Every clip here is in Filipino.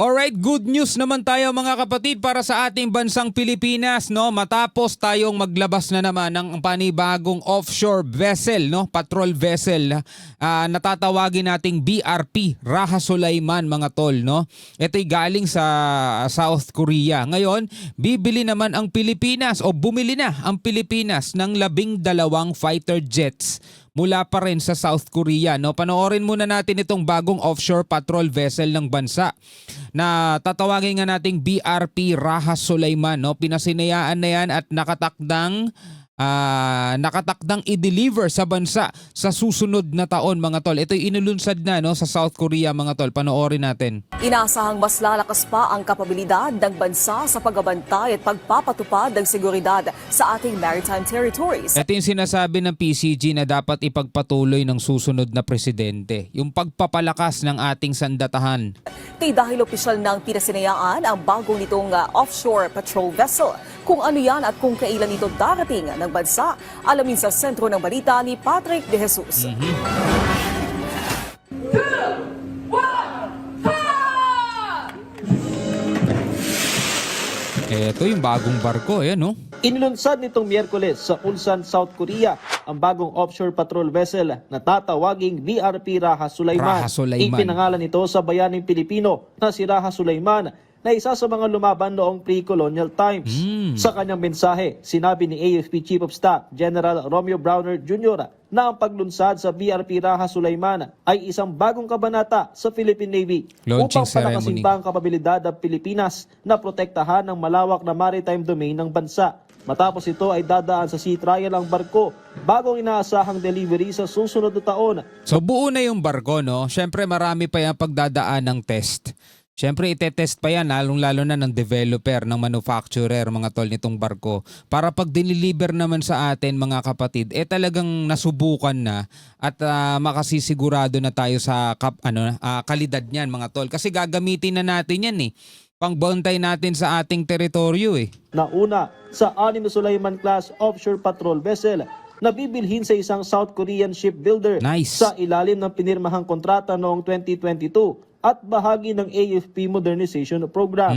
Alright, good news naman tayo mga kapatid para sa ating bansang Pilipinas, no? Matapos tayong maglabas na naman ng panibagong offshore vessel, no? Patrol vessel, natatawagin nating BRP Raha Sulaiman mga tol, no? Ito'y galing sa South Korea. Ngayon, bibili naman ang Pilipinas o bumili na ang Pilipinas ng 12 fighter jets mula pa rin sa South Korea, no? Panoorin muna natin itong bagong offshore patrol vessel ng bansa na tatawagin nga nating BRP Raha Sulaiman, no? Pinasinayaan na yan at nakatakdang i-deliver sa bansa sa susunod na taon mga tol. Ito'y inulunsad na, no, sa South Korea mga tol. Panoorin natin. Inaasahang mas lalakas pa ang kapabilidad ng bansa sa pagbabantay at pagpapatupad ng seguridad sa ating maritime territories. Ito yung sinasabi ng PCG na dapat ipagpatuloy ng susunod na presidente. Yung pagpapalakas ng ating sandatahan. Dahil opisyal ng pinasinayaan ang bagong nitong offshore patrol vessel. Kung ano yan at kung kailan ito darating ng bansa, alamin sa sentro ng balita ni Patrick De Jesus. Ito yung bagong barko, no? Inilunsad nitong Miyerkules sa Ulsan, South Korea ang bagong offshore patrol vessel na tatawaging BRP Raha Sulaiman. Raha Sulaiman. Ipinangalan ito sa bayaning Pilipino na si Raha Sulaiman na isa sa mga lumaban noong pre-colonial times. Sa kanyang mensahe, sinabi ni AFP Chief of Staff General Romeo Browner Jr. na ang paglunsad sa BRP Raha Sulaiman ay isang bagong kabanata sa Philippine Navy Launching upang palakasin ceremony. pa ang kapabilidad ng Pilipinas na protektahan ng malawak na maritime domain ng bansa. Matapos ito ay dadaan sa sea trial ang barko bagong inaasahang delivery sa susunod na taon. So buo na yung barko, no? Siyempre marami pa yung pagdadaan ng test. Siyempre itetest pa yan, lalong-lalo na ng developer, ng manufacturer, mga tol, nitong barko. Para pag diniliver naman sa atin, mga kapatid, talagang nasubukan na at makasisigurado na tayo sa kalidad niyan, mga tol. Kasi gagamitin na natin yan, pangbantay natin sa ating teritoryo, Nauna sa 6 na Sulaiman class offshore patrol vessel na bibilhin sa isang South Korean shipbuilder Nice. sa ilalim ng pinirmahang kontrata noong 2022 at bahagi ng AFP Modernization Program.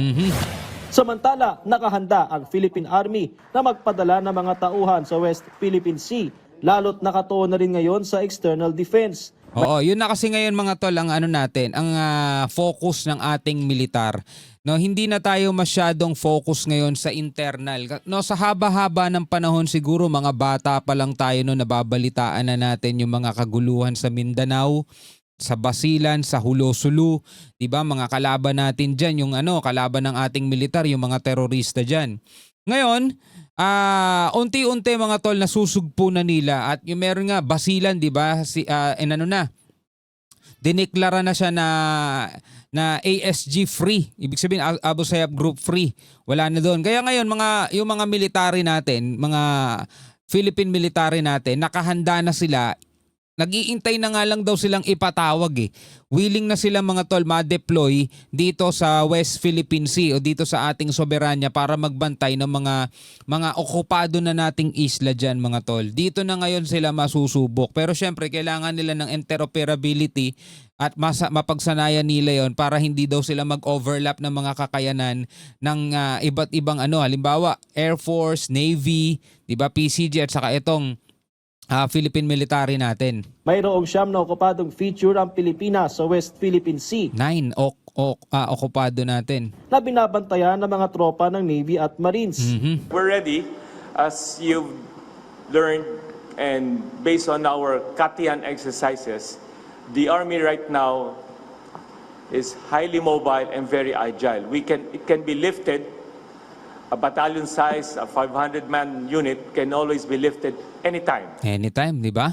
Samantala, nakahanda ang Philippine Army na magpadala ng mga tauhan sa West Philippine Sea, lalo't nakatuon na rin ngayon sa external defense. Oo, yun na kasi ngayon mga tol ang ang focus ng ating militar. No, hindi na tayo masyadong focus ngayon sa internal. No, sa haba-haba ng panahon siguro mga bata pa lang tayo no nababalitaan na natin yung mga kaguluhan sa Mindanao, sa Basilan, sa Hulo-Sulu, 'di ba? Mga kalaban natin diyan, yung kalaban ng ating militar, yung mga terorista diyan. Ngayon, unti-unti mga tol nasusugpo na nila at yung meron nga Basilan, 'di ba? Dineklara na siya na ASG free. Ibig sabihin Abu Sayyaf Group free. Wala na doon. Kaya ngayon yung mga military natin, mga Philippine military natin, nakahanda na sila. Nag-iintay na nga lang daw silang ipatawag. Willing na sila mga tol ma-deploy dito sa West Philippine Sea o dito sa ating soberanya para magbantay ng mga okupado na nating isla dyan mga tol. Dito na ngayon sila masusubok. Pero syempre kailangan nila ng interoperability at mapagsanayan nila yon para hindi daw sila mag-overlap ng mga kakayanan ng iba't ibang halimbawa Air Force, Navy, 'di ba, PCG at saka itong Philippine military natin. Mayroong 9 na okupadong feature ang Pilipinas sa West Philippine Sea 9 okupado natin. na binabantayan ng mga tropa ng Navy at Marines. We're ready, as you've learned, and based on our Katian exercises, the Army right now is highly mobile and very agile. It can be lifted. A battalion size, a 500-man unit can always be lifted anytime. Anytime, di ba?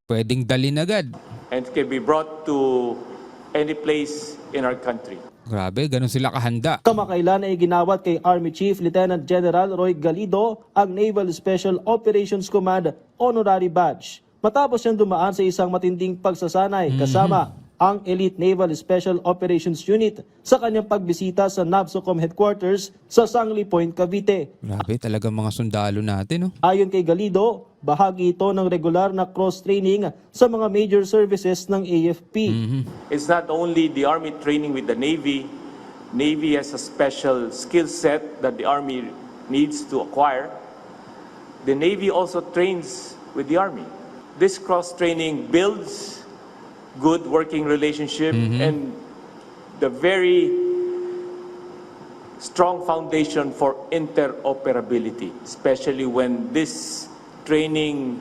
Pwedeng dalhin agad. And it can be brought to any place in our country. Grabe, ganun sila kahanda. Kamakailan ay ginawat kay Army Chief Lieutenant General Roy Galido ang Naval Special Operations Command Honorary Badge. Matapos siyang dumaan sa isang matinding pagsasanay kasama ang Elite Naval Special Operations Unit sa kanyang pagbisita sa NAVSOCOM headquarters sa Sangley Point, Cavite. Grabe talaga mga sundalo natin, no? Ayon kay Galido, bahagi ito ng regular na cross-training sa mga major services ng AFP. It's not only the Army training with the Navy. Navy has a special skill set that the Army needs to acquire. The Navy also trains with the Army. This cross-training builds good working relationship and the very strong foundation for interoperability, especially when this training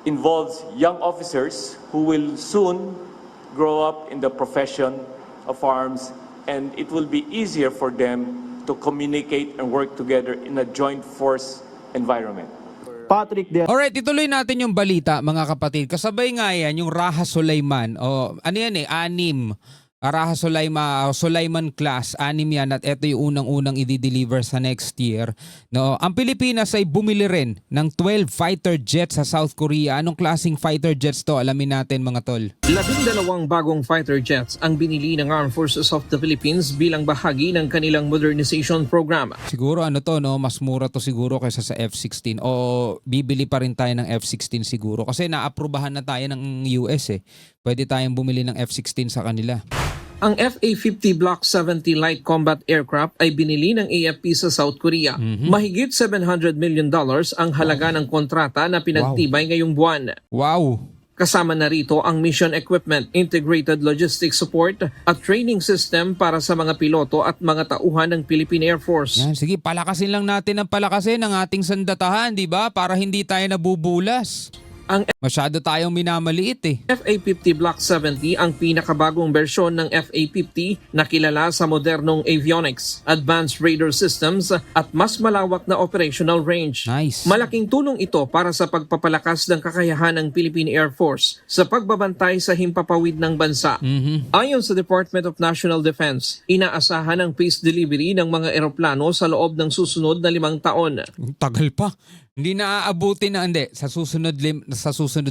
involves young officers who will soon grow up in the profession of arms, and it will be easier for them to communicate and work together in a joint force environment. Patrick De Alright, ituloy natin yung balita mga kapatid. Kasabay nga yan yung Raha Sulaiman. O ano yan anim. Raha Sulaiman class, 6 yan at ito yung unang-unang i-deliver sa next year. No, ang Pilipinas ay bumili rin ng 12 fighter jets sa South Korea. Anong klaseng fighter jets to? Alamin natin mga tol. 12 bagong fighter jets ang binili ng Armed Forces of the Philippines bilang bahagi ng kanilang modernization program. Siguro ano to, no, mas mura to siguro kaysa sa F-16 o bibili pa rin tayo ng F-16 siguro kasi naaprubahan na tayo ng US eh. Pwede tayong bumili ng F-16 sa kanila. Ang FA-50 Block 70 Light Combat Aircraft ay binili ng AFP sa South Korea. Mahigit $700 million ang halaga ng kontrata na pinagtibay ngayong buwan. Wow! Kasama na rito ang mission equipment, integrated logistics support at training system para sa mga piloto at mga tauhan ng Philippine Air Force. Yan, sige, palakasin lang natin ang palakasin ng ating sandatahan, di ba? Para hindi tayo nabubulas. Masyado tayong minamaliit eh. FA-50 Block 70 ang pinakabagong bersyon ng FA-50 na kilala sa modernong avionics, advanced radar systems at mas malawak na operational range. Nice. Malaking tulong ito para sa pagpapalakas ng kakayahan ng Philippine Air Force sa pagbabantay sa himpapawid ng bansa. Ayon sa Department of National Defense, inaasahan ang phased delivery ng mga eroplano sa loob ng susunod na 5 taon. Tagal pa. Hindi na aabutin na, hindi. Sa susunod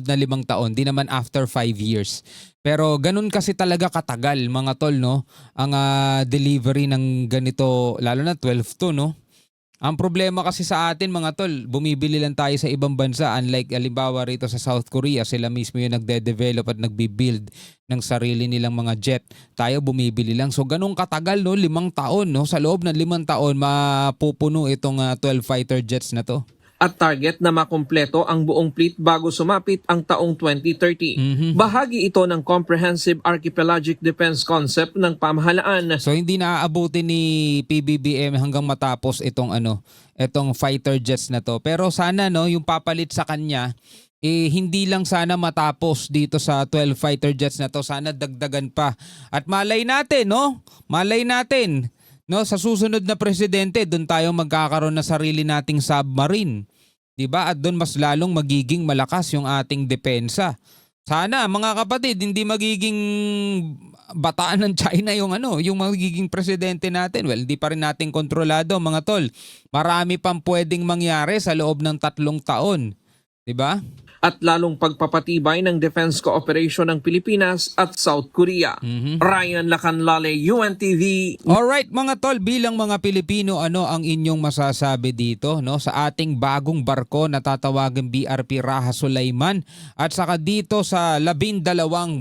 na 5 taon, di naman after 5 years. Pero ganun kasi talaga katagal mga tol, no? Ang delivery ng ganito, lalo na 12 to, no? Ang problema kasi sa atin mga tol, bumibili lang tayo sa ibang bansa. Unlike halimbawa rito sa South Korea, sila mismo yung nagde-develop at nagbi-build ng sarili nilang mga jet. Tayo bumibili lang. So ganun katagal, no? 5 taon, no? Sa loob ng 5 taon, mapupuno itong 12 fighter jets na to. At target na makumpleto ang buong fleet bago sumapit ang taong 2030. Bahagi ito ng Comprehensive Archipelagic Defense Concept ng pamahalaan. So hindi na aabutin ni PBBM hanggang matapos itong fighter jets na to. Pero sana no, yung papalit sa kanya hindi lang sana matapos dito sa 12 fighter jets na to, sana dagdagan pa. At malay natin, no? Malay natin. No, sa susunod na presidente, doon tayo magkakaroon na sarili nating submarine. 'Di ba? At doon mas lalong magiging malakas yung ating depensa. Sana mga kapatid, hindi magiging bataan ng China yung magiging presidente natin. Well, hindi pa rin natin kontrolado mga tol. Marami pang pwedeng mangyari sa loob ng 3 taon. 'Di ba? At lalong pagpapatibay ng defense cooperation ng Pilipinas at South Korea. Ryan Lacanlale, UNTV. Alright mga tol, bilang mga Pilipino, ano ang inyong masasabi dito, no, sa ating bagong barko na tatawagang BRP Raha Sulaiman at saka dito sa 12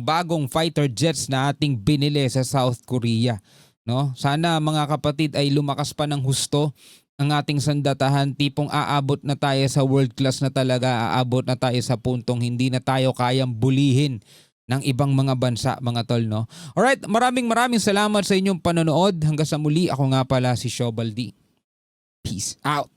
bagong fighter jets na ating binili sa South Korea, no? Sana mga kapatid ay lumakas pa ng husto ang ating sandatahan, tipong aabot na tayo sa world class na talaga, aabot na tayo sa puntong hindi na tayo kayang bulihin ng ibang mga bansa mga tol, no? Alright, maraming salamat sa inyong panonood. Hanggang sa muli, ako nga pala si Shobaldi. Peace out.